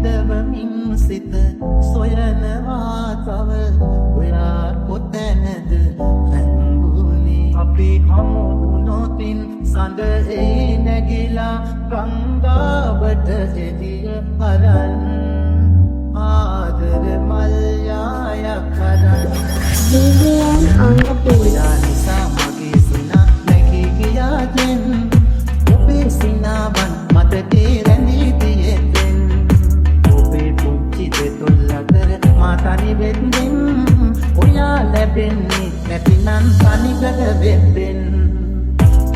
විදවමින් සිත සොයනවා තව ඔයා කොතැනද රැඳුනේ අපි හමු වුණොතින් සඳ එයි නැගිලා ගංගාවට එළිය අරන් ආදර මල්යායක් කරන් BBM on the beat. ඔයා නිසා මගේ සිනා නැගී ගියා දැන් ඔබේ සිනාවන් මතකේ රැඳී තියෙද්දෙන් ඔබේ පුංචි දෙතොල් අතර මා තනි වෙද්දෙන් ඔයා ලැබෙන්නේ නැතිනම් තනිකර වෙද්දෙන්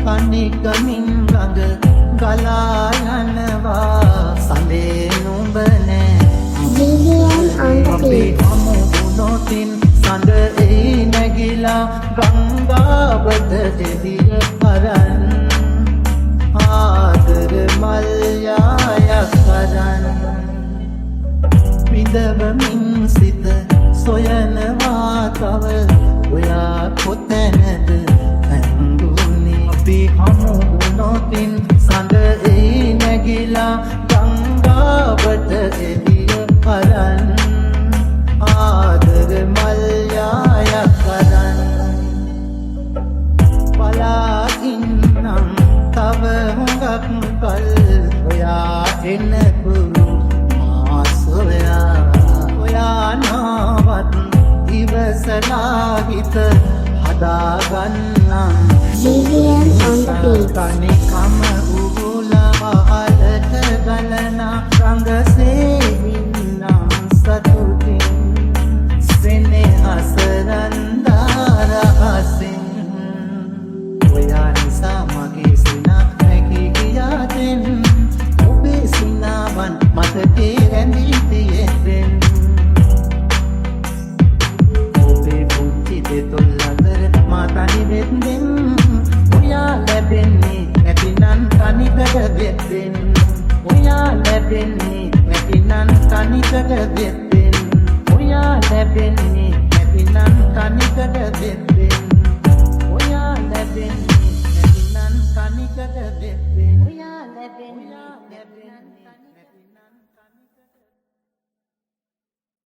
කණිකමින් ළඟ ගලා යනවා සඳේ නුඹ නෑ BBM on the අපේ beat. හමු වුණොතින් සඳ එයි නැගිලා ගංගාවට එළිය අරන් ආදර මල්යායක් කරන් විදවමින් සිත සොයනවා තව ඔයා කොතැනද රැඳුනේ අපි හමු වුණොතින් සඳ එයි නැගිලා ගංගාවට එළිය අරන් ආදර මල්යායක් කරන් බලා ඉන්නම් තව හුඟක් කල් ඔයා එනතුරු මා සොයා ඔයා නාවත් ඉවසලා හිත හදාගන්නම් BBM on the beat. තනිකම උගුලා පහළට ගලනා රඟසේ ඉන්නම් සතුටින් සෙනෙහස රන්දා රහසින් ඔයා නිසා මගේ සිනා නැගී ගියා දැන් ඔබේ සිනාවන් මතකේ රැඳී තියෙද්දෙන් ඔබේ පුංචි දෙතොල් අතර මා තනි වෙද්දෙන් ඔයා ලැබෙන්නේ නැතිනම් තනිකර වෙද්දෙන් ඔයා ලැබෙන්නේ නැතිනම් තනිකර වෙද්දෙන් ඔයා ලැබෙන්නේ නැතිනම් තනිකර වෙද්දෙන් ඔයා ලැබෙන්නේ නැතිනම් තනිකර වෙද්දෙන් ඔයා ලැබෙන්නේ